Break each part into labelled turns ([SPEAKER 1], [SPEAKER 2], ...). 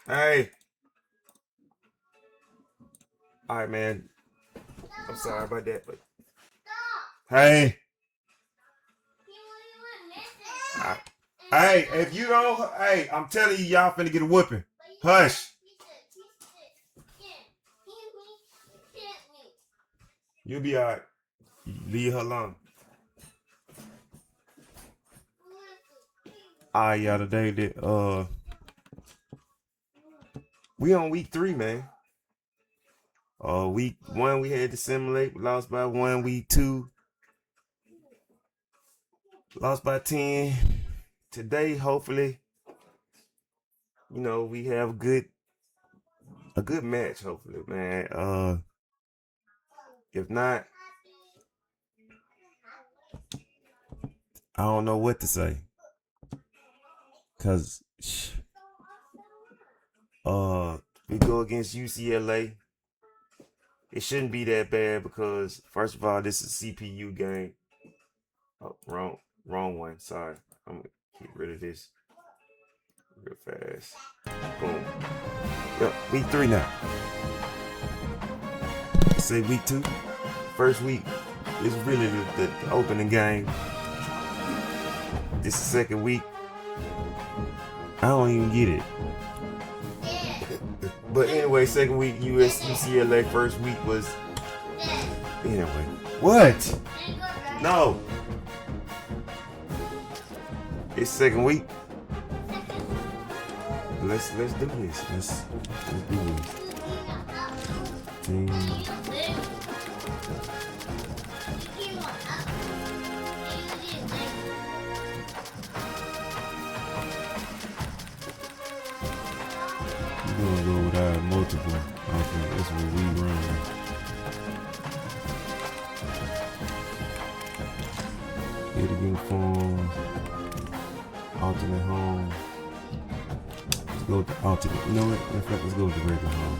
[SPEAKER 1] Hey. All right, man. I'm sorry about that, but hey. I- Hey, if you don't, hey, I'm telling you, y'all finna get a whooping. Hush. You'll be all right. Leave her alone. All right, y'all. Today, we on week 3, man. Week 1 we had to simulate. We lost by 1. Week 2 lost by 10. Today, hopefully, we have a good match. Hopefully, man. If not, I don't know what to say. Cause we go against UCLA. It shouldn't be that bad because first of all, this is a CPU game. Oh, wrong one. Sorry. I'm gonna get rid of this real fast. Boom. Yep, week 3 now. Say week 2. First week is really the opening game. This is second week. I don't even get it. But anyway, second week UCLA. First week was anyway. What? No. It's second week. Let's do this. Let's do this. We're gonna go without multiple. Okay, that's what we run. Get a uniform. Alternate home. Let's go with the alternate. You know what? Let's go with the regular home.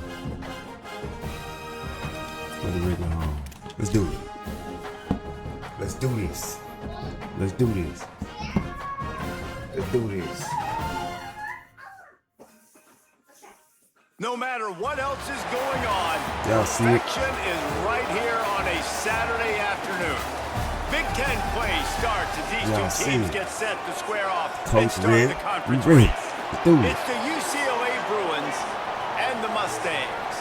[SPEAKER 1] Let's go to the regular home. Let's do it. Let's do this. Let's do this. Let's do this.
[SPEAKER 2] No matter what else is going on,
[SPEAKER 1] perfection
[SPEAKER 2] is right here on a Saturday afternoon. Big Ten play starts as these two teams get set to square off and start the conference race. It's the UCLA Bruins and the Mustangs.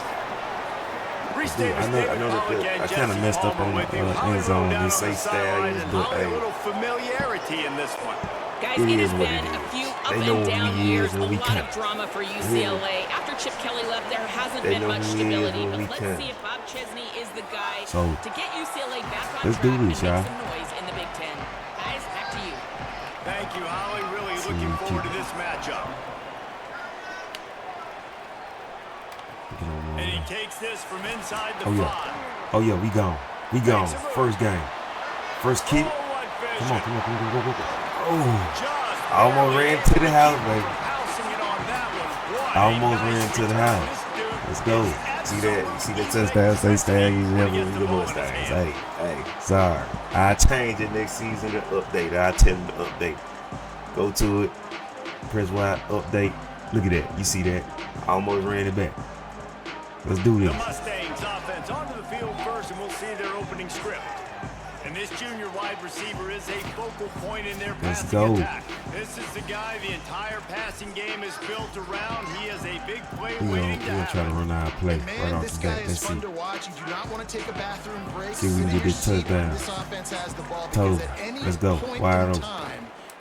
[SPEAKER 1] I know that I kind of messed up on the end zone. They say Stallions, but hey,
[SPEAKER 2] a little familiarity in this one.
[SPEAKER 3] Guys, it has been a few up and down years, a lot of drama for UCLA. After Chip Kelly left, there hasn't been much stability, but let's see if Bob Chesney is the guy to get UCLA back on track and make some noise in the Big Ten. Guys, back to you.
[SPEAKER 2] Thank you, Holly. Really looking forward to this matchup. And he takes this from inside the 5.
[SPEAKER 1] Oh yeah, we gone. We gone. First game. First kick. Come on. Oh, I almost ran to the house, baby. I almost ran to the house. Let's go. See that? You see that touchdown? Say Stag, you never lose the Mustangs. Hey, sorry. I change it next season to update. I tell them to update. Go to it. Press Y, update. Look at that. You see that? I almost ran it back. Let's do this.
[SPEAKER 2] The Mustangs offense onto the field first, and we'll see their opening script. And this junior wide receiver is a focal point in their passing attack. This is the guy the entire passing game is built around. He is a big play waiting to happen.
[SPEAKER 1] We're trying to run our play right off the bat. Let's see. See if we can get this touchdown. Let's go. Wide open.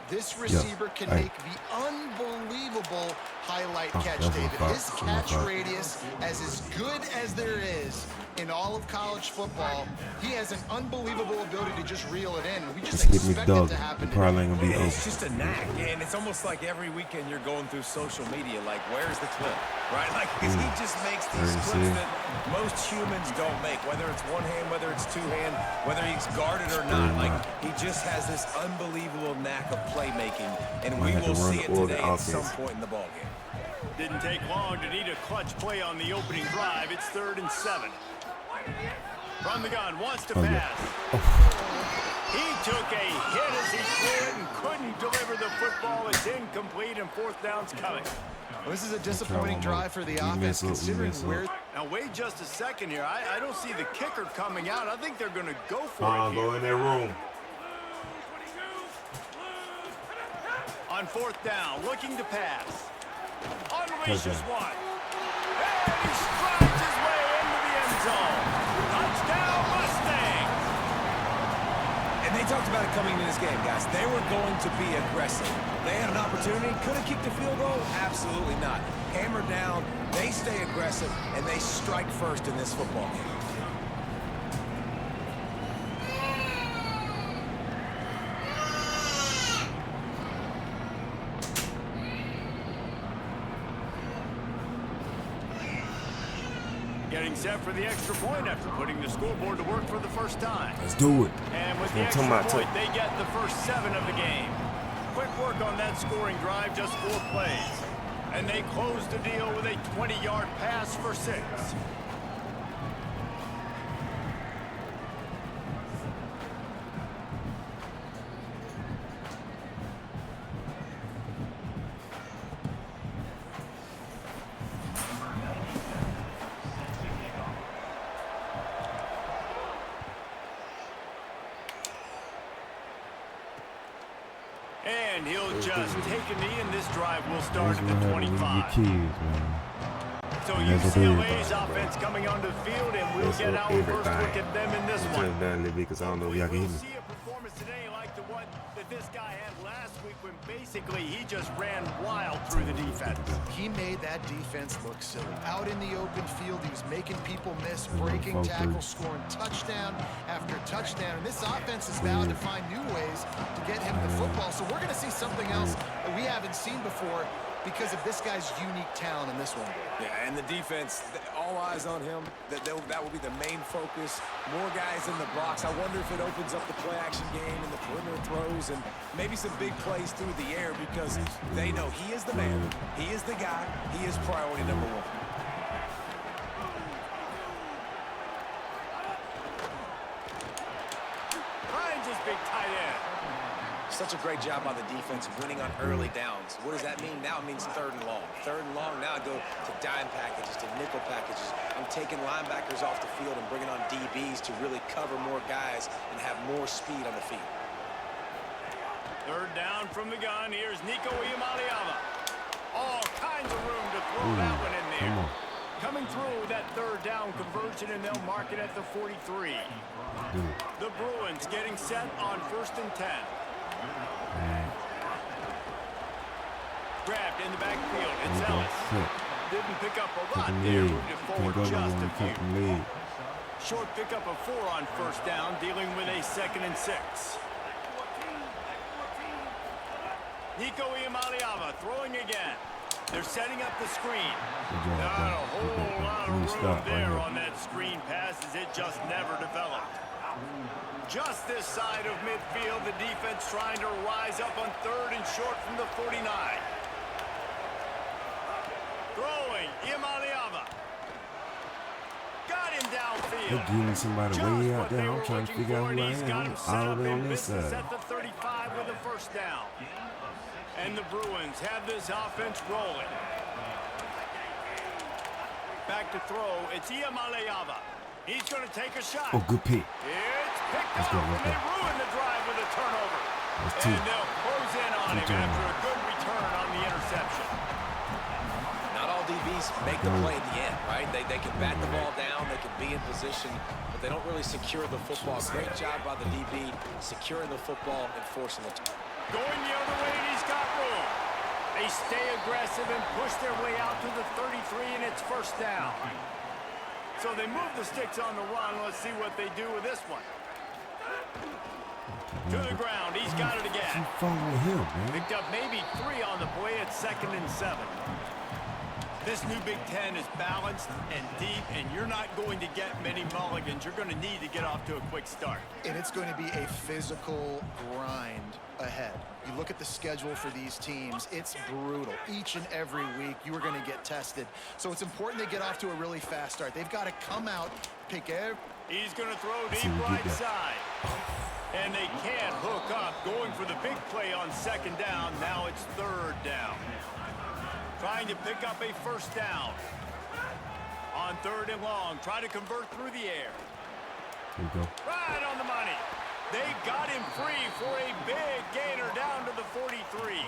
[SPEAKER 4] This receiver can make the unbelievable highlight catch, David. His catch radius is good as there is in all of college football. He has an unbelievable ability to just reel it in. We just expect it to happen.
[SPEAKER 1] Probably ain't gonna be open.
[SPEAKER 5] It's just a knack, and it's almost like every weekend you're going through social media, like, where's the clip, right? Like, he just makes these clips that most humans don't make, whether it's one hand, whether it's two hand, whether he's guarded or not. Like, he just has this unbelievable knack of playmaking, and we will see it today at some point in the ballgame.
[SPEAKER 2] Didn't take long to need a clutch play on the opening drive. It's 3rd and 7. From the gun, wants to pass. He took a hit as he threw it and couldn't deliver the football. It's incomplete and 4th down's coming.
[SPEAKER 4] Well, this is a disappointing drive for the offense, considering where...
[SPEAKER 2] Now, wait just a second here. I don't see the kicker coming out. I think they're going to go for it here.
[SPEAKER 1] Go in their room.
[SPEAKER 2] On fourth down, looking to pass. Unleashes one. And he strides his way into the end zone. Touchdown, Mustangs!
[SPEAKER 5] And they talked about it coming into this game, guys. They were going to be aggressive. They had an opportunity. Could have kicked a field goal? Absolutely not. Hammered down, they stay aggressive, and they strike first in this football game.
[SPEAKER 2] Getting set for the extra point after putting the scoreboard to work for the first time.
[SPEAKER 1] Let's do it.
[SPEAKER 2] And with the extra point, they get the first 7 of the game. Quick work on that scoring drive, just 4 plays. And they close the deal with a 20-yard pass for 6. And he'll just take a knee, and this drive will start at the 25. So UCLA's offense coming onto the field, and we'll get our first look at them in this one.
[SPEAKER 1] Because I don't know if y'all can hear me.
[SPEAKER 2] We'll see a performance today like the one that this guy had last week when basically he just ran wild through the defense.
[SPEAKER 4] He made that defense look silly. Out in the open field, he was making people miss, breaking tackles, scoring touchdown after touchdown. And this offense is bound to find new ways to get him the football. So we're going to see something else that we haven't seen before because of this guy's unique talent in this one.
[SPEAKER 5] Yeah, and the defense, all eyes on him. That will be the main focus. More guys in the box. I wonder if it opens up the play-action game and the perimeter throws and maybe some big plays through the air because they know he is the man, he is the guy, he is priority number 1.
[SPEAKER 2] Finds his big tight end.
[SPEAKER 5] Such a great job by the defense winning on early downs. What does that mean? Now it means 3rd and long. 3rd and long, now I go to dime packages, to nickel packages. I'm taking linebackers off the field and bringing on DBs to really cover more guys and have more speed on the field.
[SPEAKER 2] 3rd down from the gun. Here's Nico Iamaleava. All kinds of room to throw that one in there. Coming through that 3rd down conversion, and they'll mark it at the 43. The Bruins getting set on 1st and 10. Grabbed in the backfield. It's Ellis. Didn't pick up a lot there. Moved it forward just a few. Short pickup of 4 on 1st down, dealing with a 2nd and 6. Nico Iamaleava throwing again. They're setting up the screen. Not a whole lot of room there on that screen pass as it just never developed. Just this side of midfield, the defense trying to rise up on 3rd and short from the 49. Throwing, Iamaleava. Got him downfield.
[SPEAKER 1] They're giving somebody way out there. I'm trying to figure out who I am. All the way on this side.
[SPEAKER 2] At the 35 with a 1st down. And the Bruins have this offense rolling. Back to throw, it's Iamaleava. He's going to take a shot.
[SPEAKER 1] Oh, good pick.
[SPEAKER 2] It's picked up, and they ruin the drive with a turnover.
[SPEAKER 1] And
[SPEAKER 2] they'll close in on him after a good return on the interception.
[SPEAKER 5] Not all DBs make the play at the end, right? They can bat the ball down, they can be in position, but they don't really secure the football. Great job by the DB securing the football and forcing it.
[SPEAKER 2] Going the other way, and he's got room. They stay aggressive and push their way out to the 33, and it's 1st down. So they move the sticks on the run. Let's see what they do with this one. To the ground. He's got it again.
[SPEAKER 1] Keep following him, man.
[SPEAKER 2] Picked up maybe 3 on the play at 2nd and 7. This new Big Ten is balanced and deep, and you're not going to get many mulligans. You're going to need to get off to a quick start.
[SPEAKER 4] And it's going to be a physical grind ahead. You look at the schedule for these teams, it's brutal. Each and every week, you are going to get tested. So it's important they get off to a really fast start. They've got to come out, pick every...
[SPEAKER 2] He's going to throw deep right side. And they can't hook up. Going for the big play on 2nd down. Now it's 3rd down. Trying to pick up a first down. On 3rd and long, try to convert through the air.
[SPEAKER 1] There you go.
[SPEAKER 2] Right on the money. They got him free for a big gainer down to the 43.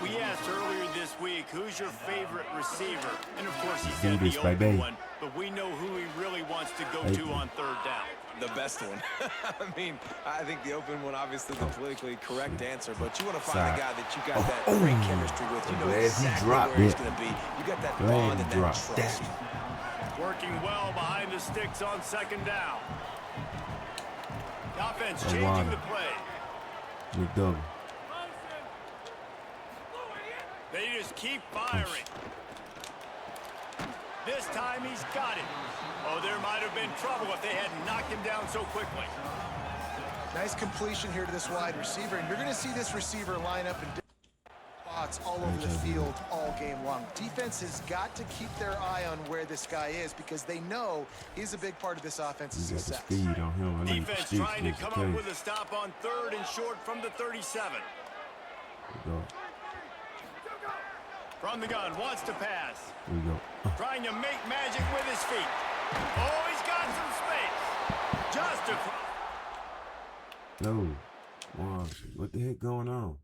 [SPEAKER 2] We asked earlier this week, who's your favorite receiver? And of course, he said the open one, but we know who he really wants to go to on 3rd down.
[SPEAKER 5] The best one. I mean, I think the open one, obviously the politically correct answer, but you want to find the guy that you got that great chemistry with. You know exactly where he's going to be. You got that bond and that trust.
[SPEAKER 2] Working well behind the sticks on 2nd down. Offense changing the play. They just keep firing. This time he's got it. Oh, there might have been trouble if they hadn't knocked him down so quickly.
[SPEAKER 4] Nice completion here to this wide receiver, and you're going to see this receiver line up in spots all over the field all game long. Defense has got to keep their eye on where this guy is because they know he's a big part of this offense's success.
[SPEAKER 2] Defense trying to come up with a stop on 3rd and short from the 37. From the gun, wants to pass.
[SPEAKER 1] There we go.
[SPEAKER 2] Trying to make magic with his feet. Oh, he's got some space. Just a...
[SPEAKER 1] No. Wow, what the heck going on?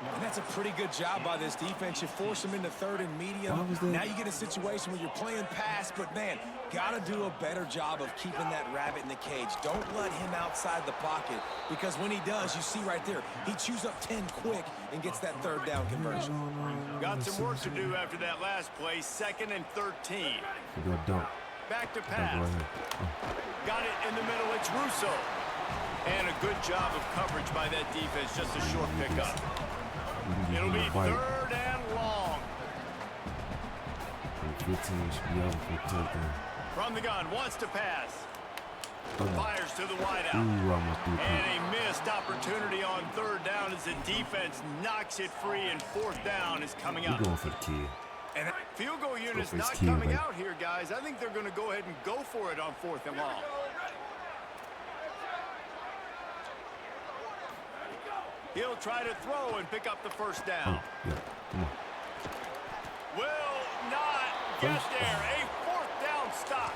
[SPEAKER 5] And that's a pretty good job by this defense. You force them into 3rd and medium. Now you get a situation where you're playing pass, but man, got to do a better job of keeping that rabbit in the cage. Don't let him outside the pocket because when he does, you see right there, he chews up 10 quick and gets that 3rd down conversion.
[SPEAKER 2] Got some work to do after that last play, 2nd and 13. Back to pass. Got it in the middle, it's Russo. And a good job of coverage by that defense, just a short pickup. It'll be 3rd and long.
[SPEAKER 1] 15 should be over for taking.
[SPEAKER 2] From the gun, wants to pass. Fires to the wideout.
[SPEAKER 1] And
[SPEAKER 2] a missed opportunity on 3rd down as the defense knocks it free, and 4th down is coming out.
[SPEAKER 1] Going for the kid.
[SPEAKER 2] And field goal unit's not coming out here, guys. I think they're going to go ahead and go for it on 4th and long. He'll try to throw and pick up the first down. Will not get there. A 4th down stop.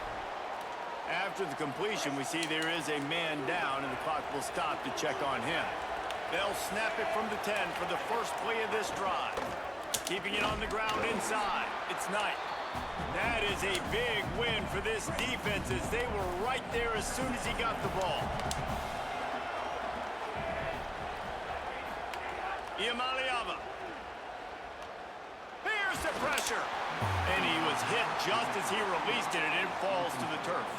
[SPEAKER 2] After the completion, we see there is a man down, and the clock will stop to check on him. They'll snap it from the 10 for the first play of this drive. Keeping it on the ground inside. It's Knight. That is a big win for this defense as they were right there as soon as he got the ball. Iamaleava. Here's the pressure. And he was hit just as he released it, and it falls to the turf.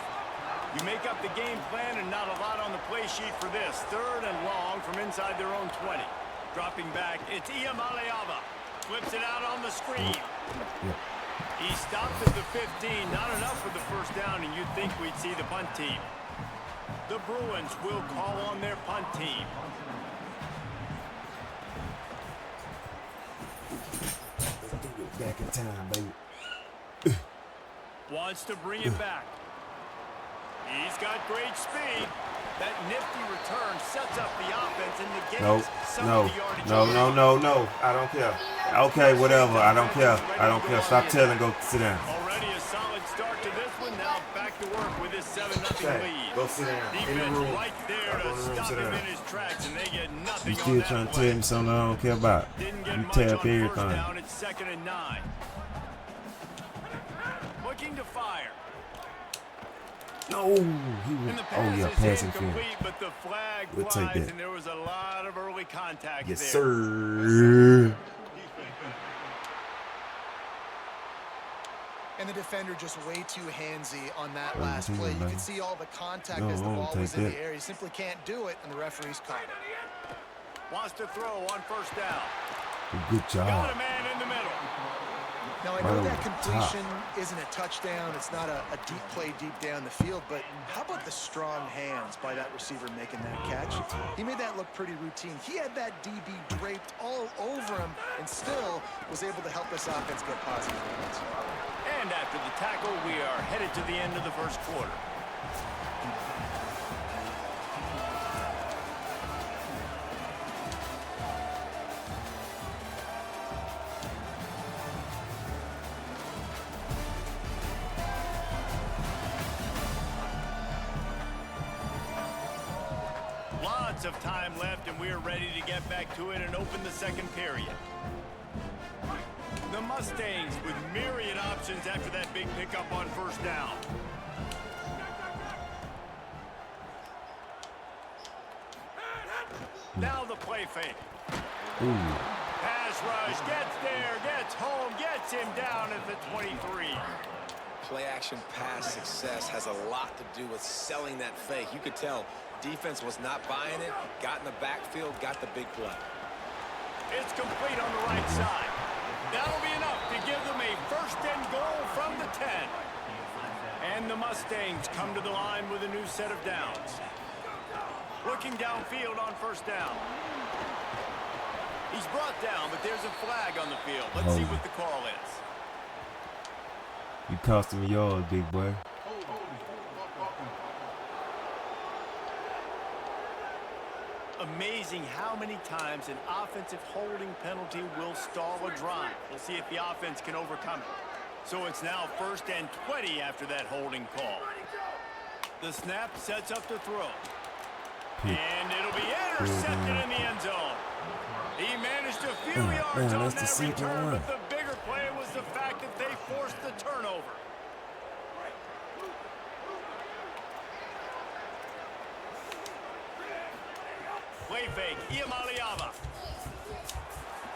[SPEAKER 2] You make up the game plan and not a lot on the play sheet for this. 3rd and long from inside their own 20. Dropping back, it's Iamaleava. Flips it out on the screen. He stopped at the 15. Not enough for the first down, and you'd think we'd see the punt team. The Bruins will call on their punt team.
[SPEAKER 1] Back in time, baby.
[SPEAKER 2] Wants to bring it back. He's got great speed. That nifty return sets up the offense and negates some of the yardage.
[SPEAKER 1] No. I don't care. Okay, whatever. I don't care. Stop telling. Go sit down.
[SPEAKER 2] Already a solid start to this one. Now back to work with this 7-0 lead.
[SPEAKER 1] Go sit down.
[SPEAKER 2] Defense right there to stop him in his tracks, and they get nothing
[SPEAKER 1] on that. You still trying to tell me something I don't care about?
[SPEAKER 2] Didn't get
[SPEAKER 1] you
[SPEAKER 2] much
[SPEAKER 1] tap
[SPEAKER 2] on
[SPEAKER 1] everything.
[SPEAKER 2] First down. It's 2nd and 9. Looking to fire.
[SPEAKER 1] No, he was. Passing field.
[SPEAKER 2] But the flag flies, and there was a lot of early contact
[SPEAKER 1] yes,
[SPEAKER 2] there.
[SPEAKER 1] Sir.
[SPEAKER 4] And the defender just way too handsy on that last play. You can see all the contact as the ball was in the air. He simply can't do it, and the referee's caught it.
[SPEAKER 2] Wants to throw on first down.
[SPEAKER 1] Good job.
[SPEAKER 2] Got a man in the middle.
[SPEAKER 4] Now, I know that completion isn't a touchdown. It's not a deep play deep down the field, but how about the strong hands by that receiver making that catch? He made that look pretty routine. He had that DB draped all over him and still was able to help this offense get positive points.
[SPEAKER 2] And after the tackle, we are headed to the end of the first quarter. minutes of time left, and we're ready to get back to it and open the second period. The Mustangs with myriad options after that big pickup on first down. Now the play fake. Pass rush, gets there, gets home, gets him down at the 23.
[SPEAKER 5] Play action pass success has a lot to do with selling that fake. You could tell defense was not buying it, got in the backfield, got the big play.
[SPEAKER 2] It's complete on the right side. That'll be enough to give them a first and goal from the 10. And the Mustangs come to the line with a new set of downs. Looking downfield on first down. He's brought down, but there's a flag on the field. Let's see what the call is.
[SPEAKER 1] You costing me yours, big boy.
[SPEAKER 2] Amazing how many times an offensive holding penalty will stall a drive. We'll see if the offense can overcome it. So it's now 1st and 20 after that holding call. The snap sets up the throw. And it'll be intercepted in the end zone. He managed a few yards on that return, but the bigger play was the fact that they forced the turnover. Play fake, Iamaleava.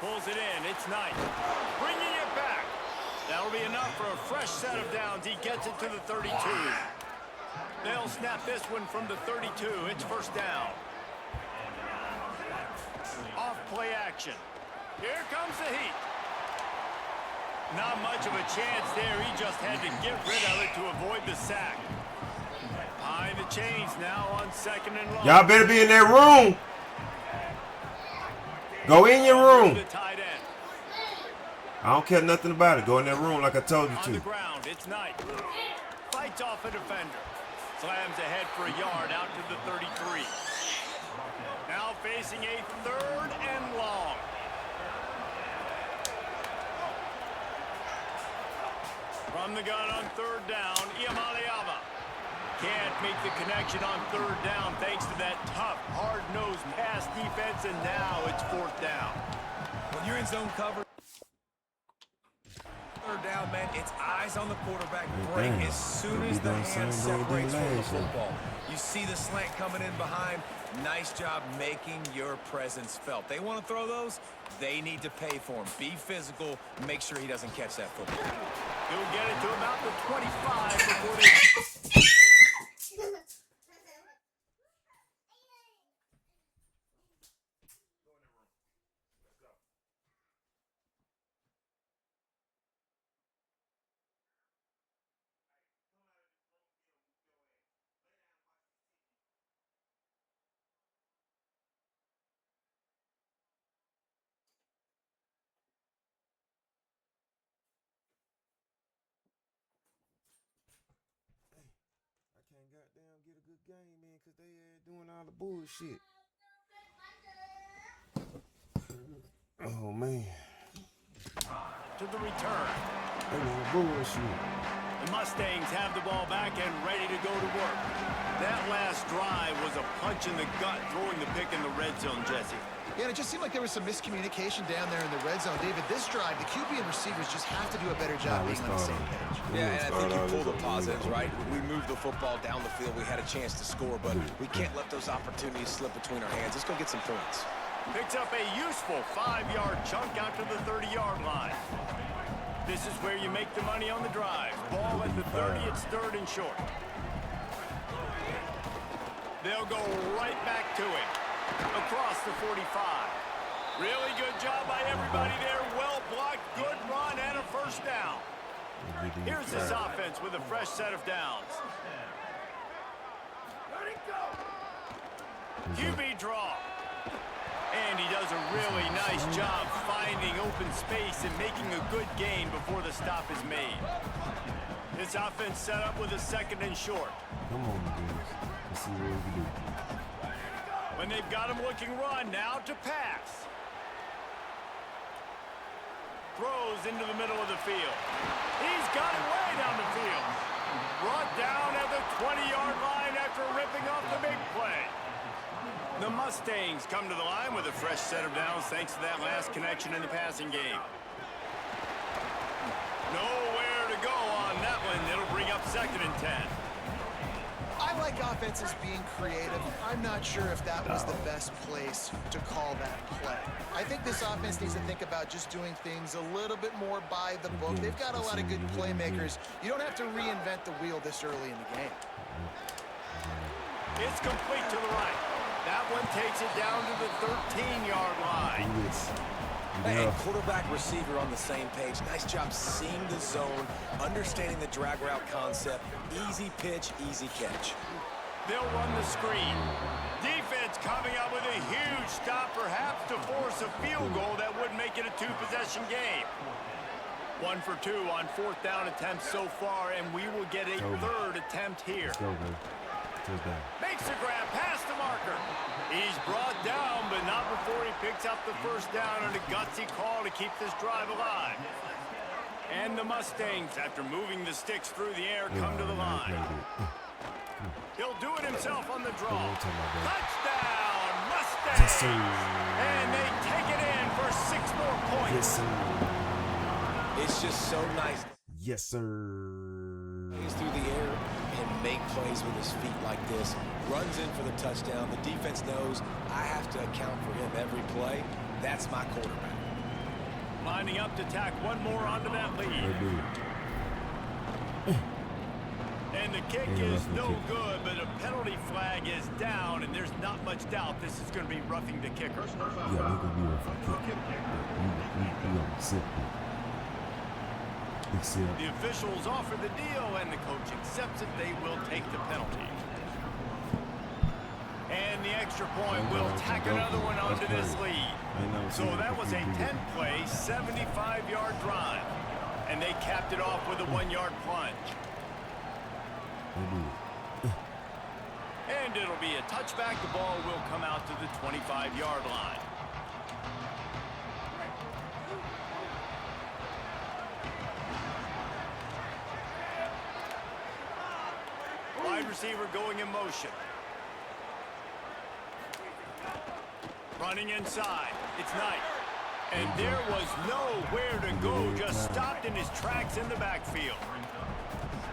[SPEAKER 2] Pulls it in, it's Knight. Bringing it back. That'll be enough for a fresh set of downs. He gets it to the 32. They'll snap this one from the 32. It's first down. Off play action. Here comes the heat. Not much of a chance there. He just had to get rid of it to avoid the sack. Behind the chains now on 2nd and long.
[SPEAKER 1] Y'all better be in that room. Go in your room. I don't care nothing about it. Go in that room like I told you to.
[SPEAKER 2] On the ground, it's Knight. Fights off a defender. Slams ahead for a yard out to the 33. Now facing a 3rd and long. From the gun on 3rd down, Iamaleava. Can't make the connection on 3rd down thanks to that tough, hard-nosed pass defense, and now it's 4th down.
[SPEAKER 5] When you're in zone cover, 3rd down, man, it's eyes on the quarterback break as soon as the hand separates from the football. You see the slant coming in behind. Nice job making your presence felt. They want to throw those, they need to pay for them. Be physical, make sure he doesn't catch that football.
[SPEAKER 2] He'll get it to about the 25 before they...
[SPEAKER 1] Goddamn get a good game, man, because they doing all the bullshit. Oh, man.
[SPEAKER 2] To the return.
[SPEAKER 1] They doing bullshit.
[SPEAKER 2] The Mustangs have the ball back and ready to go to work. That last drive was a punch in the gut, throwing the pick in the red zone, Jesse.
[SPEAKER 4] Yeah, and it just seemed like there was some miscommunication down there in the red zone. David, this drive, the QB and receivers just have to do a better job being on the same page.
[SPEAKER 5] Yeah, and I think you pull the positives, right? We moved the football down the field. We had a chance to score, but we can't let those opportunities slip between our hands. Let's go get some points.
[SPEAKER 2] Picks up a useful 5-yard chunk out to the 30-yard line. This is where you make the money on the drive. Ball at the 30, it's 3rd and short. They'll go right back to it. Across the 45. Really good job by everybody there. Well blocked, good run, and a first down. Here's this offense with a fresh set of downs. QB draw. And he does a really nice job finding open space and making a good gain before the stop is made. This offense set up with a 2nd and short.
[SPEAKER 1] Come on, guys. Let's see what we can do.
[SPEAKER 2] When they've got him looking run, now to pass. Throws into the middle of the field. He's got it way down the field. Brought down at the 20-yard line after ripping off the big play. The Mustangs come to the line with a fresh set of downs thanks to that last connection in the passing game. Nowhere to go on that one. It'll bring up 2nd and 10.
[SPEAKER 4] I like offenses being creative. I'm not sure if that was the best place to call that play. I think this offense needs to think about just doing things a little bit more by the book. They've got a lot of good playmakers. You don't have to reinvent the wheel this early in the game.
[SPEAKER 2] It's complete to the right. That one takes it down to the 13-yard line.
[SPEAKER 5] Hey, quarterback receiver on the same page. Nice job seeing the zone, understanding the drag route concept. Easy pitch, easy catch.
[SPEAKER 2] They'll run the screen. Defense coming up with a huge stop, perhaps to force a field goal that would make it a 2-possession game. 1 for 2 on 4th down attempts so far, and we will get a 3rd attempt here. Makes the grab past the marker. He's brought down, but not before he picks up the 1st down on a gutsy call to keep this drive alive. And the Mustangs, after moving the sticks through the air, come to the line. He'll do it himself on the draw. Touchdown, Mustangs!
[SPEAKER 1] Yes, sir.
[SPEAKER 2] And they take it in for 6 more points.
[SPEAKER 1] Yes, sir.
[SPEAKER 5] It's just so nice.
[SPEAKER 1] Yes, sir.
[SPEAKER 5] He's through the air and make plays with his feet like this. Runs in for the touchdown. The defense knows I have to account for him every play. That's my quarterback.
[SPEAKER 2] Lining up to tack one more onto that lead. And the kick is no good, but a penalty flag is down, and there's not much doubt this is going to be roughing the kicker.
[SPEAKER 1] Yeah, they're going to be roughing the kicker. We don't accept it.
[SPEAKER 2] The officials offer the deal, and the coach accepts it. They will take the penalty. And the extra point will tack another one onto this lead. So that was a 10-play, 75-yard drive. And they capped it off with a 1-yard plunge. And it'll be a touchback. The ball will come out to the 25-yard line. Wide receiver going in motion. Running inside. It's Knight. And there was nowhere to go. Just stopped in his tracks in the backfield.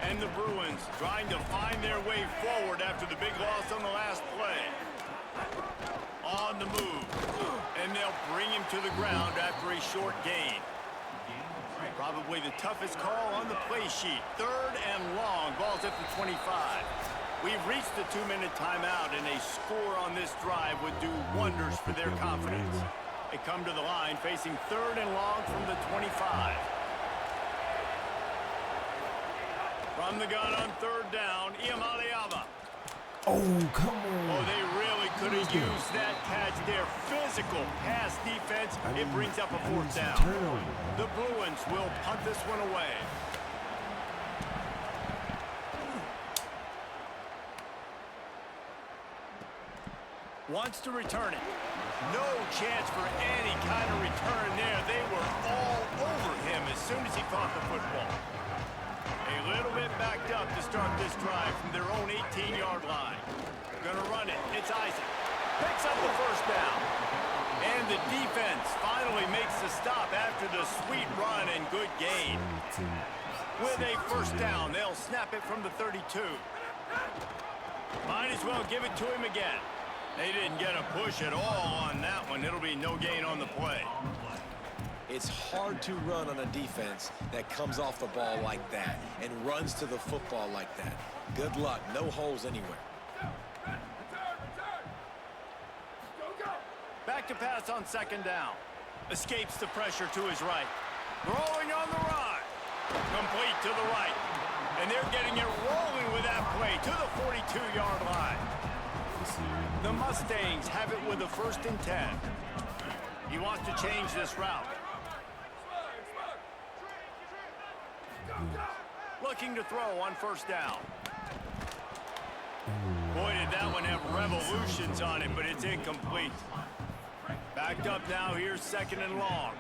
[SPEAKER 2] And the Bruins trying to find their way forward after the big loss on the last play. On the move. And they'll bring him to the ground after a short gain. Probably the toughest call on the play sheet. 3rd and long. Ball's at the 25. We've reached the 2-minute timeout, and a score on this drive would do wonders for their confidence. They come to the line facing 3rd and long from the 25. From the gun on 3rd down, Iamaleava.
[SPEAKER 1] Oh, come on.
[SPEAKER 2] Oh, they really could have used that catch. Their physical pass defense, it brings up a 4th down. The Bruins will punt this one away. Wants to return it. No chance for any kind of return there. They were all over him as soon as he caught the football. A little bit backed up to start this drive from their own 18-yard line. Gonna run it. It's Isaac. Picks up the 1st down. And the defense finally makes the stop after the sweet run and good gain. With a 1st down, they'll snap it from the 32. Might as well give it to him again. They didn't get a push at all on that one. It'll be no gain on the play.
[SPEAKER 5] It's hard to run on a defense that comes off the ball like that and runs to the football like that. Good luck. No holes anywhere.
[SPEAKER 2] Back to pass on 2nd down. Escapes the pressure to his right. Rolling on the run. Complete to the right. And they're getting it rolling with that play to the 42-yard line. The Mustangs have it with a 1st and 10. He wants to change this route. Looking to throw on 1st down. Boy, did that one have revolutions on it, but it's incomplete. Backed up now, here's 2nd and long.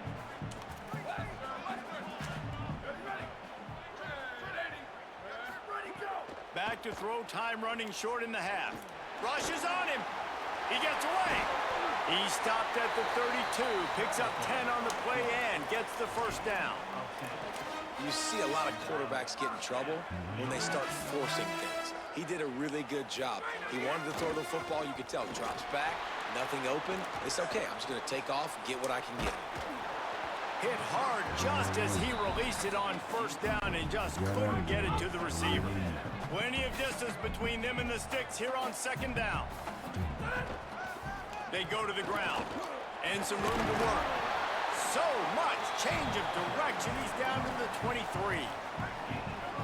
[SPEAKER 2] Back to throw, time running short in the half. Rushes on him. He gets away. He stopped at the 32, picks up 10 on the play and gets the first down.
[SPEAKER 5] You see a lot of quarterbacks get in trouble when they start forcing things. He did a really good job. He wanted to throw the football. You could tell. Drops back, nothing open. It's okay. I'm just going to take off, get what I can get.
[SPEAKER 2] Hit hard just as he released it on first down and just couldn't get it to the receiver. Plenty of distance between them and the sticks here on second down. They go to the ground and some room to work. So much change of direction. He's down to the 23.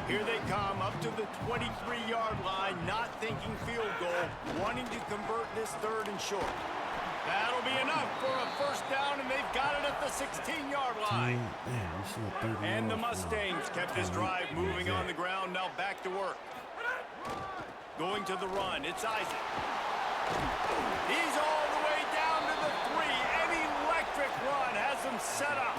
[SPEAKER 2] Here they come up to the 23-yard line, not thinking field goal, wanting to convert this third and short. That'll be enough for a first down, and they've got it at the 16-yard line. And the Mustangs kept this drive moving on the ground. Now back to work. Going to the run. It's Isaac. He's all the way down to the 3. An electric run has him set up.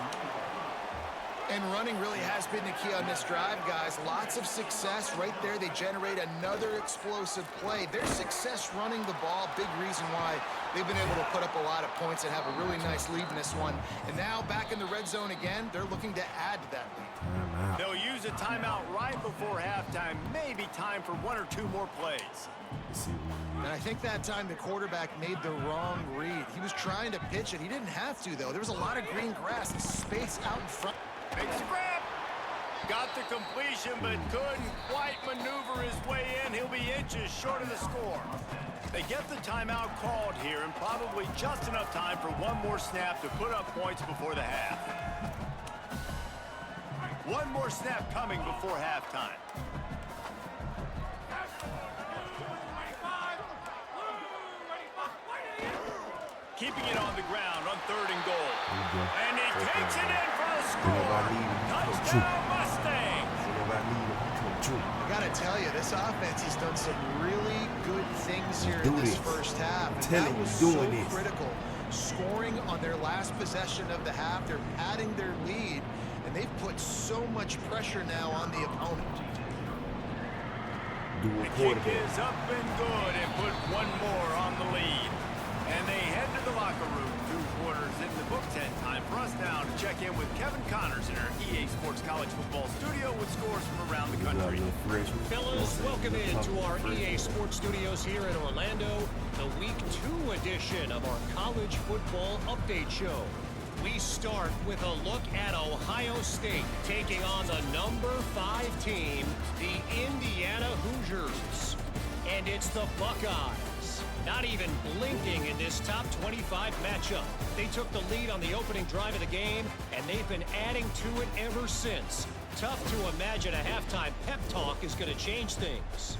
[SPEAKER 4] And running really has been the key on this drive, guys. Lots of success right there. They generate another explosive play. Their success running the ball, big reason why they've been able to put up a lot of points and have a really nice lead in this one. And now back in the red zone again, they're looking to add to that lead.
[SPEAKER 2] They'll use a timeout right before halftime. Maybe time for 1 or 2 more plays.
[SPEAKER 4] And I think that time the quarterback made the wrong read. He was trying to pitch it. He didn't have to, though. There was a lot of green grass and space out in front.
[SPEAKER 2] Makes the grab. Got the completion, but couldn't quite maneuver his way in. He'll be inches short of the score. They get the timeout called here, and probably just enough time for one more snap to put up points before the half. One more snap coming before halftime. Keeping it on the ground on 3rd and goal. And he takes it in for the score. Touchdown Mustangs.
[SPEAKER 4] I got to tell you, this offense has done some really good things here in this first half. And that was so critical. Scoring on their last possession of the half. They're padding their lead, and they've put so much pressure now on the opponent.
[SPEAKER 2] The kick is up and good and put one more on the lead. And they head to the locker room. 2 quarters in the books, and time for us now to check in with Kevin Connors in our EA Sports College Football Studio with scores from around the country.
[SPEAKER 6] Fellas, welcome in to our EA Sports Studios here in Orlando, the Week 2 edition of our College Football Update Show. We start with a look at Ohio State taking on the number 5 team, the Indiana Hoosiers. And it's the Buckeyes. Not even blinking in this top 25 matchup. They took the lead on the opening drive of the game, and they've been adding to it ever since. Tough to imagine a halftime pep talk is going to change things.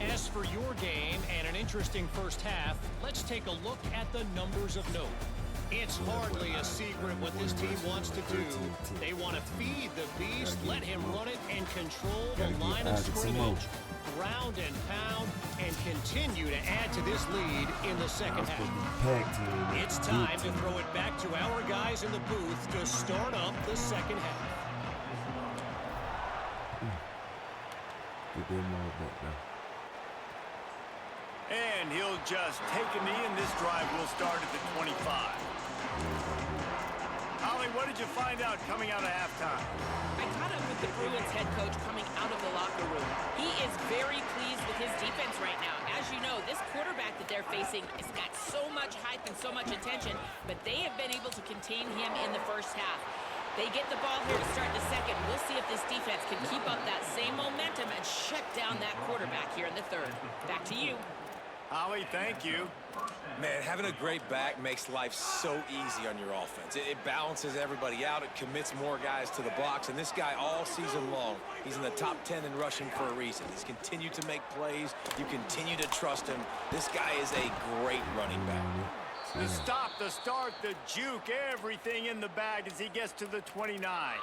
[SPEAKER 6] As for your game and an interesting first half, let's take a look at the numbers of note. It's hardly a secret what this team wants to do. They want to feed the beast, let him run it, and control the line of scrimmage. Ground and pound, and continue to add to this lead in the second half. It's time to throw it back to our guys in the booth to start up the second half.
[SPEAKER 2] And he'll just take a knee, and this drive will start at the 25. Holly, what did you find out coming out of halftime?
[SPEAKER 3] I caught up with the Bruins head coach coming out of the locker room. He is very pleased with his defense right now. As you know, this quarterback that they're facing has got so much hype and so much attention, but they have been able to contain him in the first half. They get the ball here to start the second. We'll see if this defense can keep up that same momentum and shut down that quarterback here in the third. Back to you.
[SPEAKER 2] Holly, thank you.
[SPEAKER 5] Man, having a great back makes life so easy on your offense. It balances everybody out. It commits more guys to the box. And this guy all season long, he's in the top 10 in rushing for a reason. He's continued to make plays. You continue to trust him. This guy is a great running back.
[SPEAKER 2] The stop, the start, the juke, everything in the bag as he gets to the 29.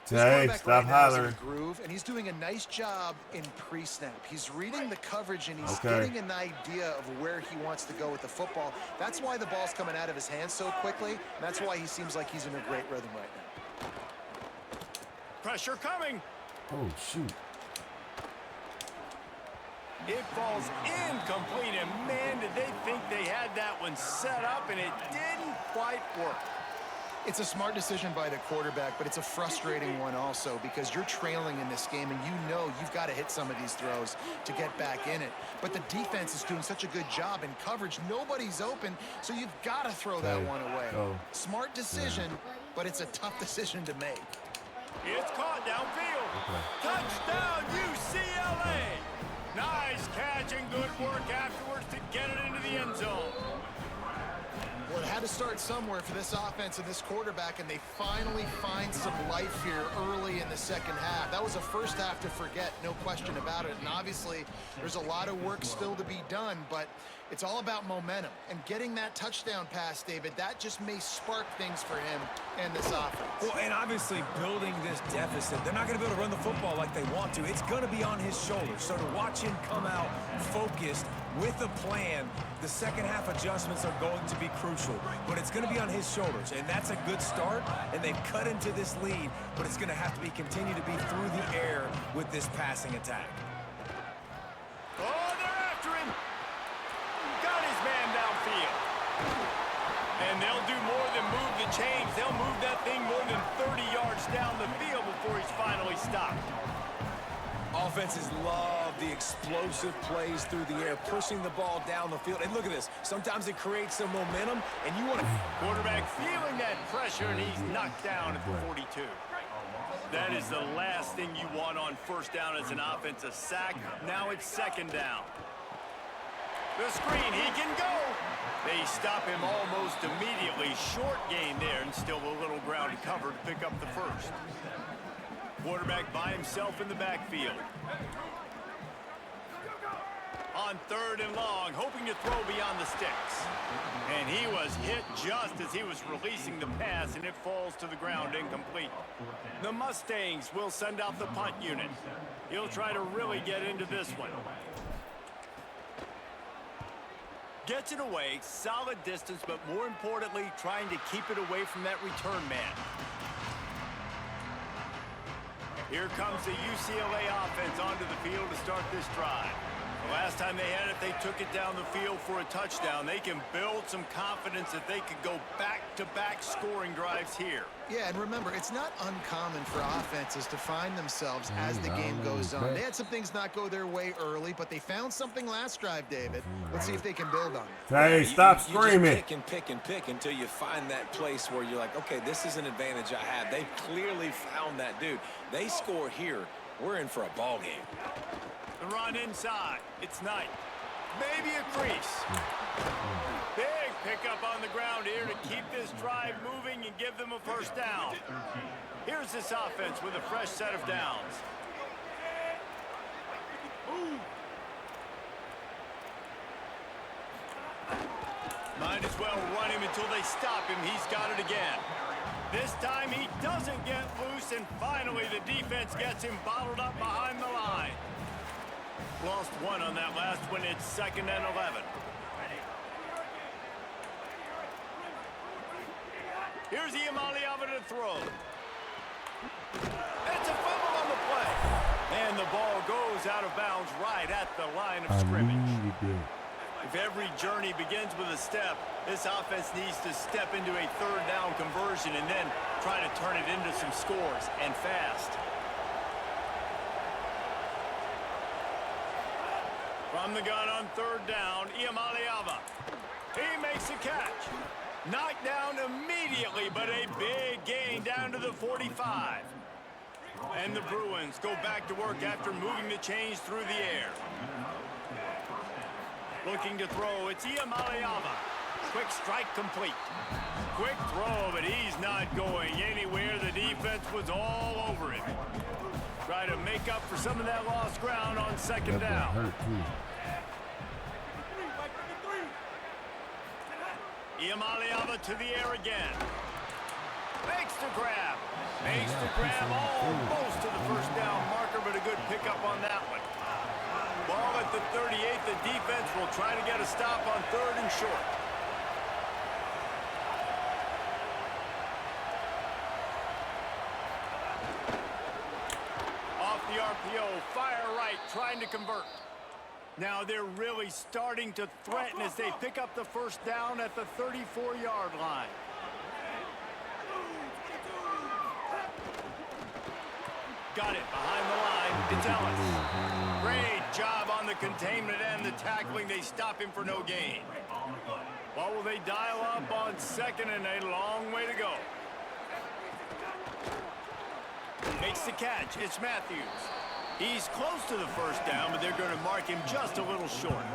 [SPEAKER 1] Hey, stop hollering.
[SPEAKER 4] Groove, and he's doing a nice job in pre-snap. He's reading the coverage, and he's getting an idea of where he wants to go with the football. That's why the ball's coming out of his hands so quickly, and that's why he seems like he's in a great rhythm right now.
[SPEAKER 2] Pressure coming.
[SPEAKER 1] Oh, shoot.
[SPEAKER 2] It falls incomplete, and man, did they think they had that one set up, and it didn't quite work.
[SPEAKER 4] It's a smart decision by the quarterback, but it's a frustrating one also because you're trailing in this game and you know you've got to hit some of these throws to get back in it. But the defense is doing such a good job in coverage. Nobody's open, so you've got to throw that one away. Smart decision, but it's a tough decision to make.
[SPEAKER 2] It's caught downfield. Touchdown, UCLA. Nice catch and good work afterwards to get it into the end zone.
[SPEAKER 4] Well, it had to start somewhere for this offense and this quarterback, and they finally find some life here early in the second half. That was a first half to forget, no question about it. And obviously, there's a lot of work still to be done, but it's all about momentum. And getting that touchdown pass, David, that just may spark things for him and this offense.
[SPEAKER 5] Well, and obviously building this deficit, they're not going to be able to run the football like they want to. It's going to be on his shoulders. So to watch him come out focused with a plan, the second half adjustments are going to be crucial. But it's going to be on his shoulders, and that's a good start. And they've cut into this lead, but it's going to have to be continue to be through the air with this passing attack.
[SPEAKER 2] Oh, they're after him. Got his man downfield. And they'll do more than move the chains. They'll move that thing more than 30 yards down the field before he's finally stopped.
[SPEAKER 5] Offenses love the explosive plays through the air, pushing the ball down the field. And look at this. Sometimes it creates some momentum, and you want to...
[SPEAKER 2] Quarterback feeling that pressure, and he's knocked down at the 42. That is the last thing you want on first down as an offensive sack. Now it's second down. The screen, he can go. They stop him almost immediately. Short gain there, and still a little ground to cover to pick up the first. Quarterback by himself in the backfield. On third and long, hoping to throw beyond the sticks. And he was hit just as he was releasing the pass, and it falls to the ground incomplete. The Mustangs will send out the punt unit. He'll try to really get into this one. Gets it away, solid distance, but more importantly, trying to keep it away from that return man. Here comes the UCLA offense onto the field to start this drive. The last time they had it, they took it down the field for a touchdown. They can build some confidence that they could go back-to-back scoring drives here.
[SPEAKER 4] Yeah, and remember, it's not uncommon for offenses to find themselves as the game goes on. They had some things not go their way early, but they found something last drive, David. Let's see if they can build on it.
[SPEAKER 1] Hey, stop screaming.
[SPEAKER 5] You just pick and pick until you find that place where you're like, okay, this is an advantage I have. They clearly found that dude. They score here. We're in for a ball game.
[SPEAKER 2] The run inside. It's Knight. Maybe a crease. Big pickup on the ground here to keep this drive moving and give them a first down. Here's this offense with a fresh set of downs. Might as well run him until they stop him. He's got it again. This time he doesn't get loose, and finally the defense gets him bottled up behind the line. Lost one on that last one. It's 2nd and 11. Here's Iamaleava to throw. It's a fumble on the play. And the ball goes out of bounds right at the line of scrimmage. If every journey begins with a step, this offense needs to step into a third down conversion and then try to turn it into some scores, and fast. From the gun on third down, Iamaleava. He makes the catch. Knocked down immediately, but a big gain down to the 45. And the Bruins go back to work after moving the chains through the air. Looking to throw, it's Iamaleava. Quick strike complete. Quick throw, but he's not going anywhere. The defense was all over him. Try to make up for some of that lost ground on second down. Iamaleava to the air again. Makes the grab. Makes the grab almost to the first down marker, but a good pickup on that one. Ball at the 38. The defense will try to get a stop on third and short. Off the RPO, fire right, trying to convert. Now they're really starting to threaten as they pick up the first down at the 34-yard line. Got it behind the line. It's Ellis. Great job on the containment and the tackling. They stop him for no gain. What will they dial up on 2nd and a long way to go? Makes the catch. It's Matthews. He's close to the first down, but they're going to mark him just a little short.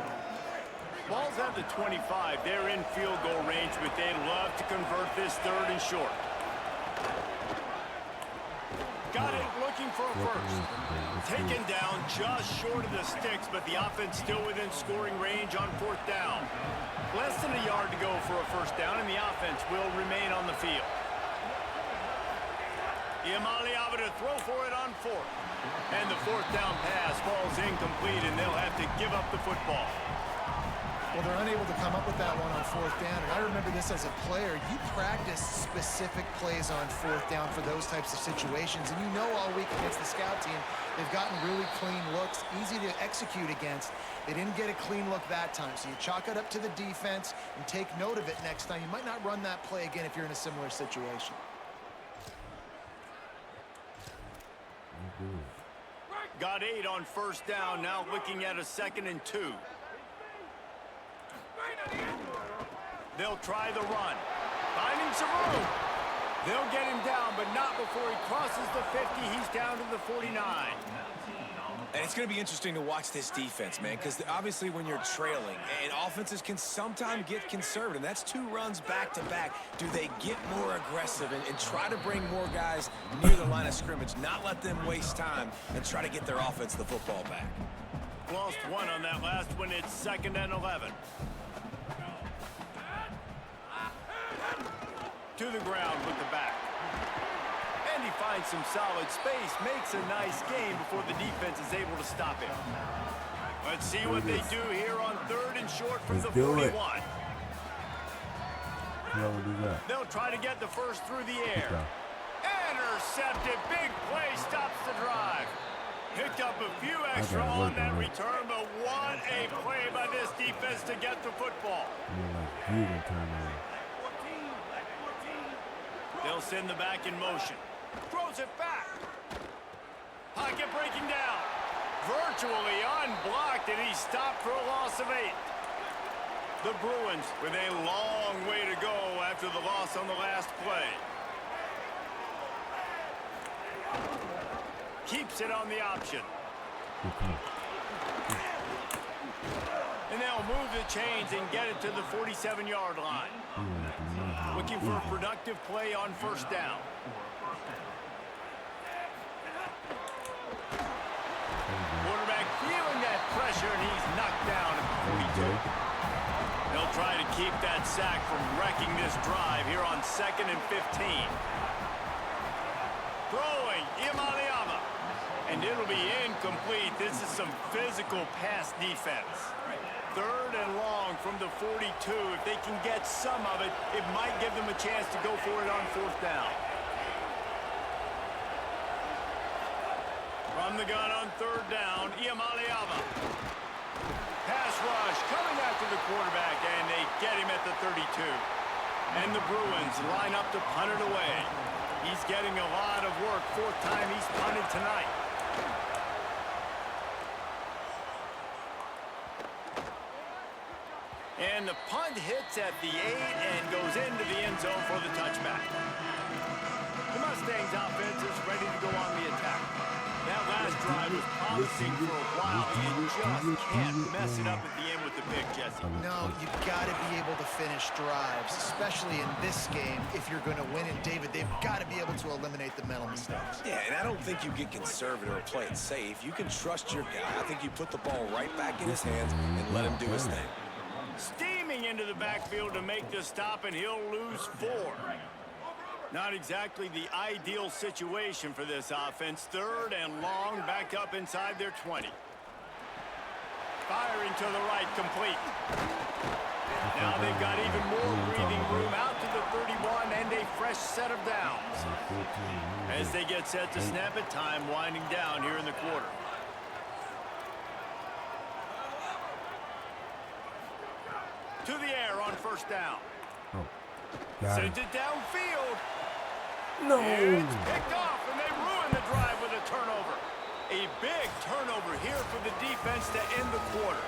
[SPEAKER 2] Ball's at the 25. They're in field goal range, but they'd love to convert this 3rd and short. Got it, looking for a first. Taken down just short of the sticks, but the offense still within scoring range on 4th down. Less than a yard to go for a first down, and the offense will remain on the field. Iamaleava to throw for it on 4th. And the 4th down pass falls incomplete, and they'll have to give up the football.
[SPEAKER 4] Well, they're unable to come up with that one on 4th down. And I remember this as a player. You practice specific plays on 4th down for those types of situations. And you know all week against the scout team, they've gotten really clean looks, easy to execute against. They didn't get a clean look that time. So you chalk it up to the defense and take note of it next time. You might not run that play again if you're in a similar situation.
[SPEAKER 2] Got 8 on 1st down, now looking at a 2nd and 2. They'll try the run. Finding some room. They'll get him down, but not before he crosses the 50. He's down to the 49.
[SPEAKER 5] And it's going to be interesting to watch this defense, man, because obviously when you're trailing, and offenses can sometimes get conservative, and that's 2 runs back-to-back. Do they get more aggressive and try to bring more guys near the line of scrimmage, not let them waste time, and try to get their offense the football back?
[SPEAKER 2] Lost 1 on that last one. It's 2nd and 11. To the ground with the back. And he finds some solid space, makes a nice gain before the defense is able to stop him. Let's see what they do here on 3rd and short from the 41. They'll try to get the first through the air. Intercepted. Big play stops the drive. Picked up a few extra on that return, but what a play by this defense to get the football. They'll send the back in motion. Throws it back. Pocket breaking down. Virtually unblocked, and he stopped for a loss of 8. The Bruins with a long way to go after the loss on the last play. Keeps it on the option. And they'll move the chains and get it to the 47-yard line. Looking for a productive play on 1st down. Quarterback feeling that pressure, and he's knocked down at the 42. They'll try to keep that sack from wrecking this drive here on 2nd and 15. Throwing, Iamaleava. And it'll be incomplete. This is some physical pass defense. 3rd and long from the 42. If they can get some of it, it might give them a chance to go for it on 4th down. From the gun on 3rd down, Iamaleava. Pass rush coming after the quarterback, and they get him at the 32. And the Bruins line up to punt it away. He's getting a lot of work. 4th time he's punted tonight. And the punt hits at the 8 and goes into the end zone for the touchback. The Mustangs offense is ready to go on the attack. That last drive was promising for a while. You just can't mess it up at the end with the pick, Jesse.
[SPEAKER 4] No, you've got to be able to finish drives, especially in this game if you're going to win it. David, they've got to be able to eliminate the mental mistakes.
[SPEAKER 5] Yeah, and I don't think you get conservative or play it safe. You can trust your guy. I think you put the ball right back in his hands and let him do his thing.
[SPEAKER 2] Steaming into the backfield to make the stop, and he'll lose 4. Not exactly the ideal situation for this offense. 3rd and long, back up inside their 20. Firing to the right, complete. Now they've got even more breathing room out to the 31 and a fresh set of downs. As they get set to snap it, time winding down here in the quarter. first down.
[SPEAKER 1] Oh, got
[SPEAKER 2] Sends it downfield.
[SPEAKER 1] No.
[SPEAKER 2] It's picked off, and they ruin the drive with a turnover. A big turnover here for the defense to end the quarter.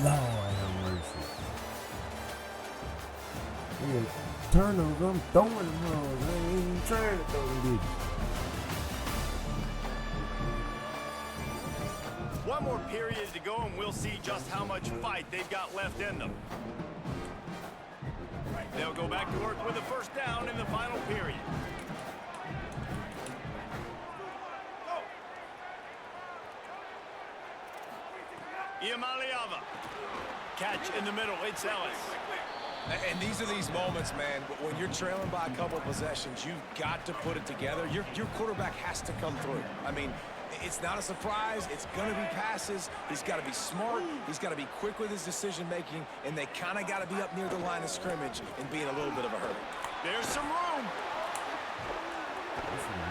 [SPEAKER 1] Lord have mercy. Yeah, turnovers, I'm throwing them hoes. I ain't even trying to throw them bitches.
[SPEAKER 2] One more period to go, and we'll see just how much fight they've got left in them. They'll go back to work with a first down in the final period. Iamaleava. Catch in the middle. It's Ellis.
[SPEAKER 5] And these are these moments, man, when you're trailing by a couple possessions, you've got to put it together. Your quarterback has to come through. I mean, it's not a surprise. It's going to be passes. He's got to be smart. He's got to be quick with his decision-making, and they kind of got to be up near the line of scrimmage and be in a little bit of a hurry.
[SPEAKER 2] There's some room.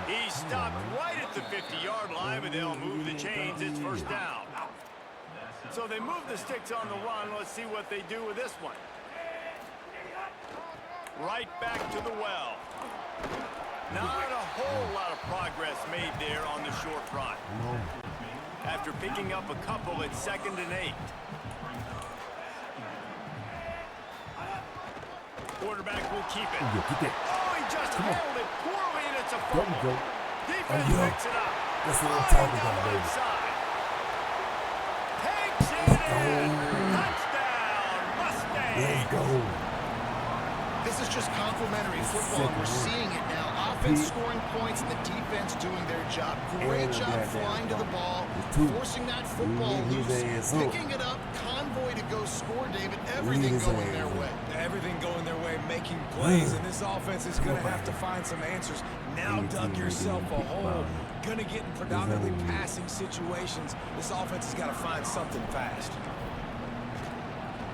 [SPEAKER 2] He stopped right at the 50-yard line, but they'll move the chains. It's first down. So they move the sticks on the run. Let's see what they do with this one. Right back to the well. Not a whole lot of progress made there on the short run. After picking up a couple, it's 2nd and 8. Quarterback will keep it. Oh, he just held it poorly, and it's a fumble. Defense picks it up.
[SPEAKER 1] That's what I'm talking about, baby.
[SPEAKER 2] Takes it in. Touchdown, Mustang.
[SPEAKER 1] Let's go.
[SPEAKER 4] This is just complimentary football. We're seeing it now. Offense scoring points and the defense doing their job. Great job flying to the ball, forcing that football loose, picking it up, convoy to go score, David. Everything going their way.
[SPEAKER 5] Everything going their way, making plays, and this offense is going to have to find some answers. Now dug yourself a hole. Going to get in predominantly passing situations. This offense has got to find something fast.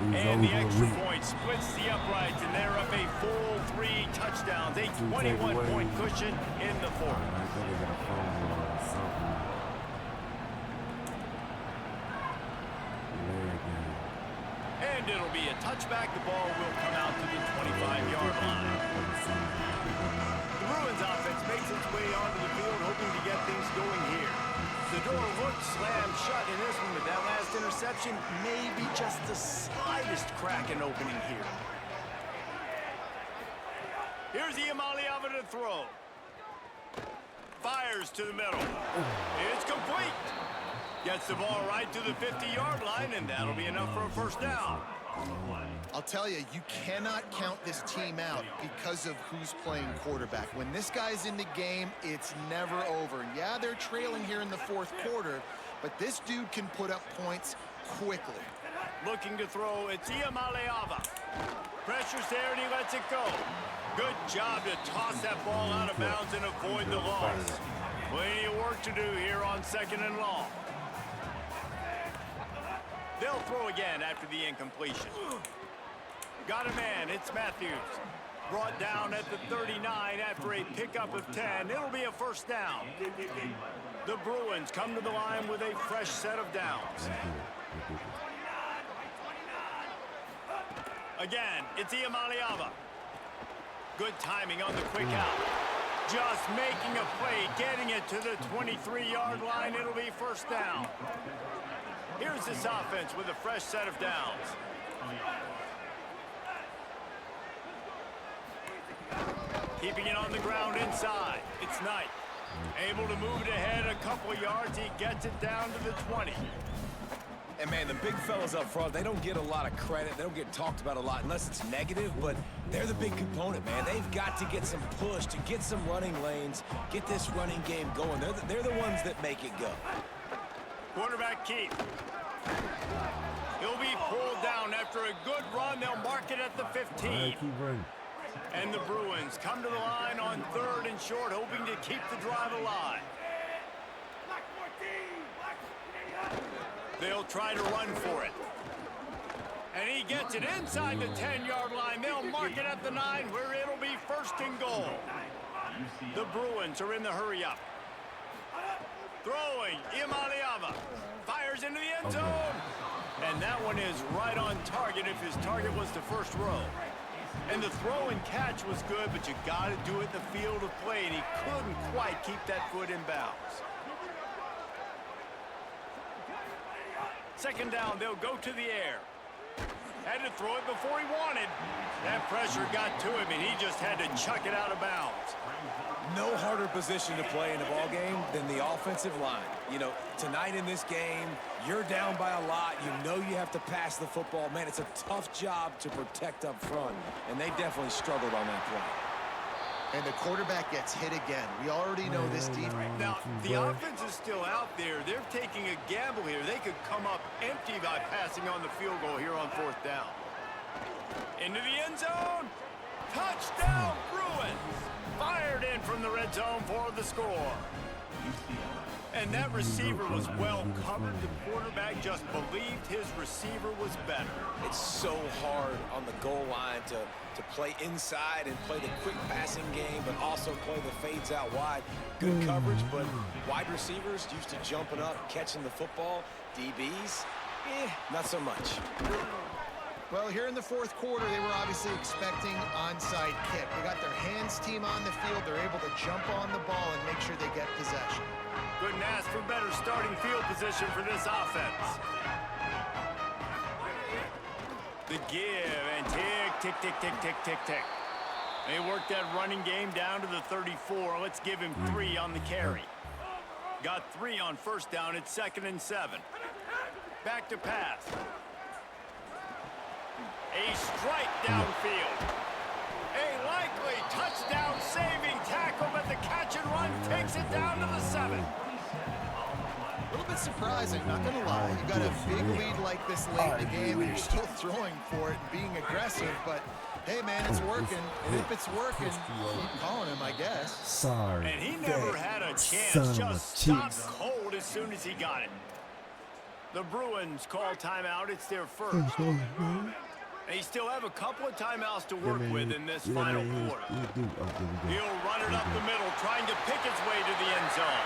[SPEAKER 2] And the extra point splits the uprights, and they're up a full 3 touchdowns, a 21-point cushion in the fourth.
[SPEAKER 1] I think they got a phone or something.
[SPEAKER 2] And it'll be a touchback. The ball will come out to the 25-yard line. The Bruins offense makes its way onto the field, hoping to get things going here. The door looked slammed shut in this one, but that last interception may be just the slightest crack in opening here. Here's Iamaleava to throw. Fires to the middle. It's complete. Gets the ball right to the 50-yard line, and that'll be enough for a first down.
[SPEAKER 4] I'll tell you, you cannot count this team out because of who's playing quarterback. When this guy's in the game, it's never over. Yeah, they're trailing here in the fourth quarter, but this dude can put up points quickly.
[SPEAKER 2] Looking to throw, it's Iamaleava. Pressure's there, and he lets it go. Good job to toss that ball out of bounds and avoid the loss. Plenty of work to do here on 2nd and long. They'll throw again after the incompletion. Got a man, it's Matthews. Brought down at the 39 after a pickup of 10. It'll be a first down. The Bruins come to the line with a fresh set of downs. Again, it's Iamaleava. Good timing on the quick out. Just making a play, getting it to the 23-yard line. It'll be first down. Here's this offense with a fresh set of downs. Keeping it on the ground inside. It's Knight. Able to move it ahead a couple yards. He gets it down to the 20.
[SPEAKER 5] And, man, the big fellas up front, they don't get a lot of credit. They don't get talked about a lot unless it's negative, but they're the big component, man. They've got to get some push, to get some running lanes, get this running game going. They're the ones that make it go.
[SPEAKER 2] Quarterback keep. He'll be pulled down after a good run. They'll mark it at the 15. And the Bruins come to the line on 3rd and short, hoping to keep the drive alive. They'll try to run for it. And he gets it inside the 10-yard line. They'll mark it at the 9, where it'll be 1st and goal. The Bruins are in the hurry up. Throwing, Iamaleava fires into the end zone. And that one is right on target if his target was the first row. And the throw and catch was good, but you got to do it in the field of play, and he couldn't quite keep that foot in bounds. Second down, they'll go to the air. Had to throw it before he wanted. That pressure got to him, and he just had to chuck it out of bounds.
[SPEAKER 5] No harder position to play in a ball game than the offensive line. You know, tonight in this game, you're down by a lot. You know you have to pass the football. Man, it's a tough job to protect up front, and they definitely struggled on that play.
[SPEAKER 4] And the quarterback gets hit again. We already know this defense.
[SPEAKER 2] Now, the offense is still out there. They're taking a gamble here. They could come up empty by passing on the field goal here on fourth down. Into the end zone. Touchdown, Bruins. Fired in from the red zone for the score. And that receiver was well covered. The quarterback just believed his receiver was better.
[SPEAKER 5] It's so hard on the goal line to play inside and play the quick passing game, but also play the fades out wide. Good coverage, but wide receivers used to jumping up, catching the football. DBs, not so much.
[SPEAKER 4] Well, here in the fourth quarter, they were obviously expecting onside kick. They got their hands team on the field. They're able to jump on the ball and make sure they get possession.
[SPEAKER 2] Couldn't ask for better starting field position for this offense. The give and tick, tick, tick, tick, tick, tick, tick. They worked that running game down to the 34. Let's give him 3 on the carry. Got 3 on first down. It's 2nd and 7. Back to pass. A strike downfield. A likely touchdown-saving tackle, but the catch and run takes it down to the 7.
[SPEAKER 4] A little bit surprising, not going to lie. You got a big lead like this late in the game, and you're still throwing for it and being aggressive, but hey, man, it's working. And if it's working, keep calling him, I guess.
[SPEAKER 1] Sorry.
[SPEAKER 2] And he never had a chance. Just stopped cold as soon as he got it. The Bruins call timeout. It's their first. They still have a couple of timeouts to work with in this final quarter. He'll run it up the middle, trying to pick its way to the end zone.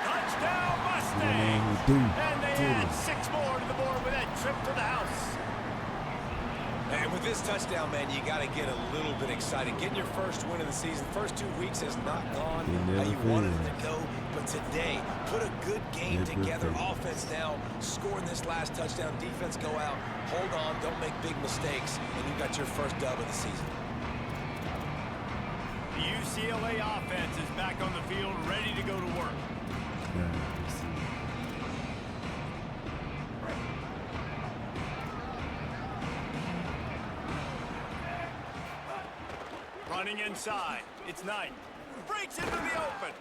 [SPEAKER 2] Touchdown, Mustangs! And they add 6 more to the board with that trip to the house.
[SPEAKER 5] And with this touchdown, man, you got to get a little bit excited. Getting your first win of the season. First 2 weeks has not gone how you wanted it to go. But today, put a good game together. Offense now, scoring this last touchdown. Defense go out, hold on, don't make big mistakes, and you got your first dub of the season.
[SPEAKER 2] The UCLA offense is back on the field, ready to go to work. Running inside. It's Knight. Breaks into the open.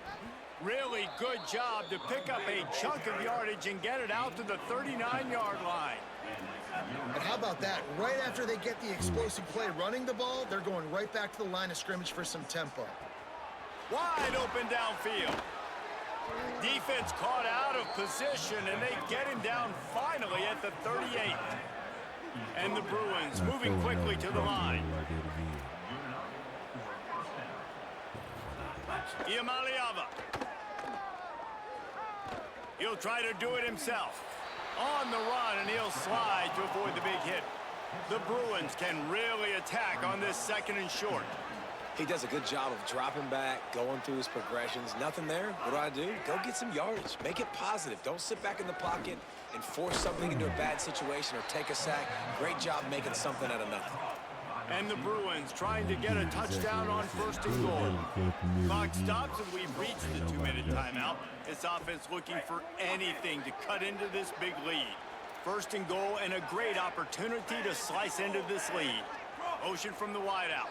[SPEAKER 2] Really good job to pick up a chunk of yardage and get it out to the 39-yard line.
[SPEAKER 4] And how about that? Right after they get the explosive play running the ball, they're going right back to the line of scrimmage for some tempo.
[SPEAKER 2] Wide open downfield. Defense caught out of position, and they get him down finally at the 38. And the Bruins moving quickly to the line. Iamaleava. He'll try to do it himself. On the run, and he'll slide to avoid the big hit. The Bruins can really attack on this 2nd and short.
[SPEAKER 5] He does a good job of dropping back, going through his progressions. Nothing there. What do? Go get some yardage. Make it positive. Don't sit back in the pocket and force something into a bad situation or take a sack. Great job making something out of nothing.
[SPEAKER 2] And the Bruins trying to get a touchdown on 1st and goal. Clock stops, and we've reached the 2-minute timeout. This offense looking for anything to cut into this big lead. 1st and goal, and a great opportunity to slice into this lead. Motion from the wideout.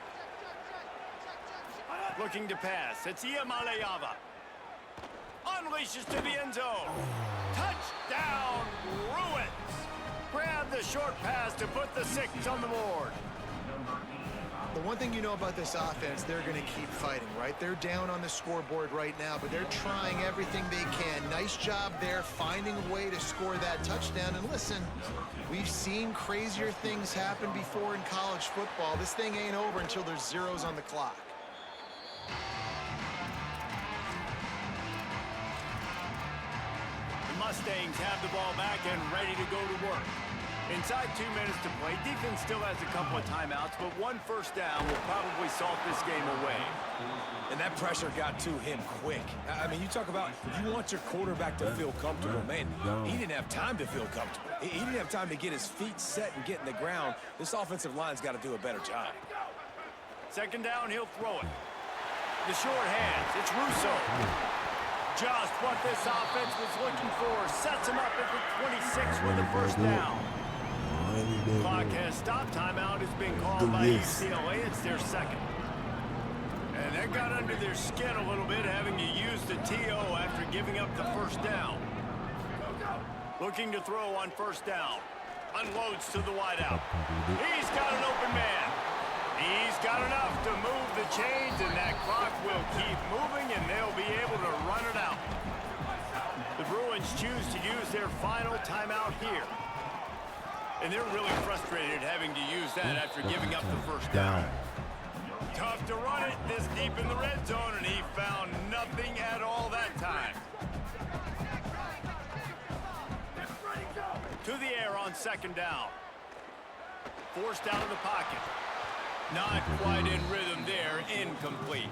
[SPEAKER 2] Looking to pass. It's Iamaleava. Unleashes to the end zone. Touchdown, Bruins. Grab the short pass to put the 6 on the board.
[SPEAKER 4] The one thing you know about this offense, they're going to keep fighting, right? They're down on the scoreboard right now, but they're trying everything they can. Nice job there, finding a way to score that touchdown. And listen, we've seen crazier things happen before in college football. This thing ain't over until there's zeros on the clock.
[SPEAKER 2] The Mustangs have the ball back and ready to go to work. Inside 2 minutes to play. Defense still has a couple of timeouts, but 1 first down will probably salt this game away.
[SPEAKER 5] And that pressure got to him quick. I mean, you talk about you want your quarterback to feel comfortable. Man, he didn't have time to feel comfortable. He didn't have time to get his feet set and get in the ground. This offensive line's got to do a better job.
[SPEAKER 2] Second down, he'll throw it. The short hands, it's Russo. Just what this offense was looking for. Sets him up at the 26 with the first down. Clock has stopped. Timeout has been called by UCLA. It's their second. And that got under their skin a little bit, having to use the TO after giving up the first down. Looking to throw on first down. Unloads to the wideout. He's got an open man. He's got enough to move the chains, and that clock will keep moving, and they'll be able to run it out. The Bruins choose to use their final timeout here. And they're really frustrated having to use that after giving up the first down. Tough to run it this deep in the red zone, and he found nothing at all that time. To the air on second down. Forced out of the pocket. Not quite in rhythm there, incomplete.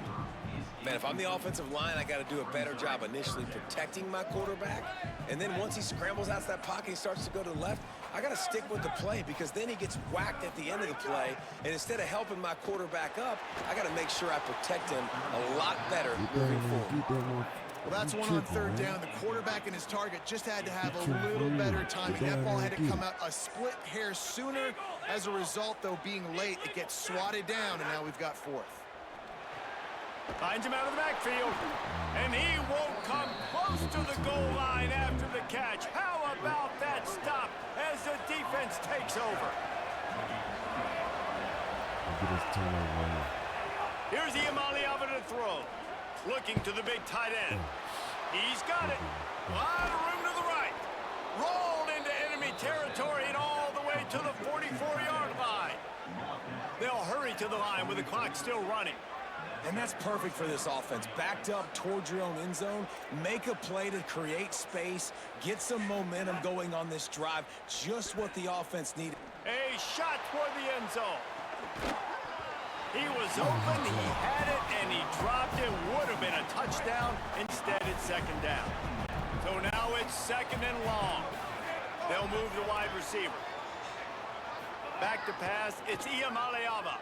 [SPEAKER 5] Man, if I'm the offensive line, I got to do a better job initially protecting my quarterback. And then once he scrambles out of that pocket, he starts to go to the left, I got to stick with the play because then he gets whacked at the end of the play. And instead of helping my quarterback up, I got to make sure I protect him a lot better moving forward.
[SPEAKER 4] Well, that's one on third down. The quarterback and his target just had to have a little better timing. That ball had to come out a split hair sooner. As a result, though, being late, it gets swatted down, and now we've got fourth.
[SPEAKER 2] Finds him out of the backfield, and he won't come close to the goal line after the catch. How about that stop as the defense takes over? Here's Iamaleava to throw. Looking to the big tight end. He's got it. A lot of room to the right. Rolled into enemy territory and all the way to the 44-yard line. They'll hurry to the line with the clock still running.
[SPEAKER 5] And that's perfect for this offense. Backed up towards your own end zone, make a play to create space, get some momentum going on this drive. Just what the offense needed.
[SPEAKER 2] A shot toward the end zone. He was open, he had it, and he dropped it. Would have been a touchdown. Instead, it's second down. So now it's second and long. They'll move the wide receiver. Back to pass, it's Iamaleava.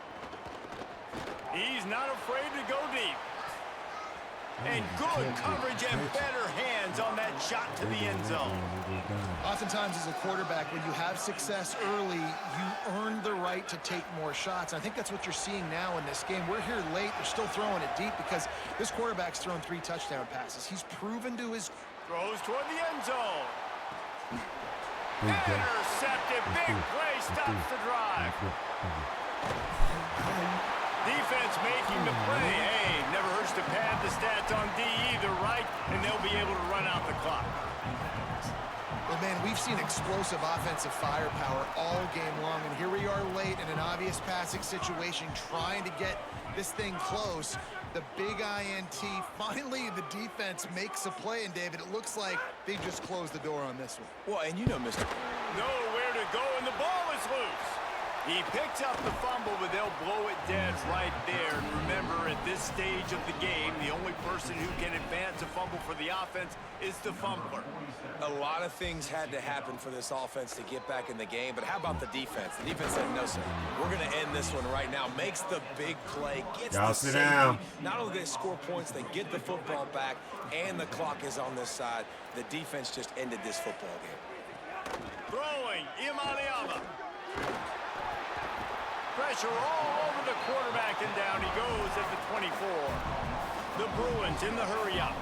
[SPEAKER 2] He's not afraid to go deep. And good coverage and better hands on that shot to the end zone.
[SPEAKER 4] Oftentimes as a quarterback, when you have success early, you earn the right to take more shots. I think that's what you're seeing now in this game. We're here late. They're still throwing it deep because this quarterback's thrown 3 touchdown passes. He's proven to his...
[SPEAKER 2] Throws toward the end zone. Intercepted. Big play stops the drive. Defense making the play. Hey, never hurts to pad the stats on D either, right? And they'll be able to run out the clock.
[SPEAKER 4] Well, man, we've seen explosive offensive firepower all game long, and here we are late in an obvious passing situation trying to get this thing close. The big INT. Finally, the defense makes a play, and David, it looks like they just closed the door on this one.
[SPEAKER 5] Well, and you know, Mr.
[SPEAKER 2] Nowhere to go, and the ball is loose. He picks up the fumble, but they'll blow it dead right there. And remember, at this stage of the game, the only person who can advance a fumble for the offense is the fumbler.
[SPEAKER 5] A lot of things had to happen for this offense to get back in the game, but how about the defense? The defense said, no, sir, we're going to end this one right now. Makes the big play, gets the safety. Not only do they score points, they get the football back, and the clock is on this side. The defense just ended this football game.
[SPEAKER 2] Throwing, Iamaleava. Pressure all over the quarterback, and down he goes at the 24. The Bruins in the hurry-up.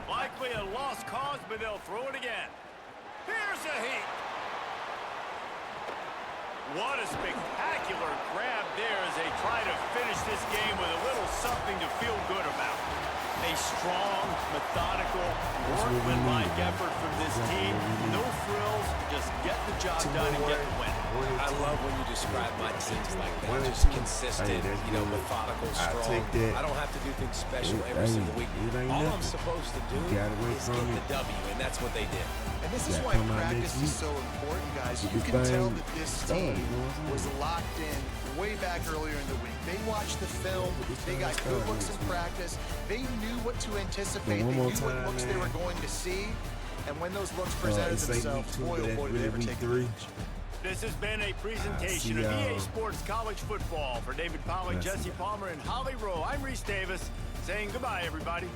[SPEAKER 2] Likely a lost cause, but they'll throw it again. Here's a heat. What a spectacular grab there as they try to finish this game with a little something to feel good about. A strong, methodical, workmanlike effort from this team. No frills, just get the job done and get the win.
[SPEAKER 5] I love when you describe my teams like that. Just consistent, you know, methodical, strong. I don't have to do things special every single week. All I'm supposed to do is get the W, and that's what they did.
[SPEAKER 4] And this is why practice is so important, guys. You can tell that this team was locked in way back earlier in the week. They watched the film. They got good looks in practice. They knew what to anticipate. They knew what looks they were going to see. And when those looks presented themselves, boy, oh boy, did they ever take advantage.
[SPEAKER 2] This has been a presentation of EA Sports College Football. For David Pollack, Jesse Palmer, and Holly Rowe, I'm Reese Davis saying goodbye, everybody.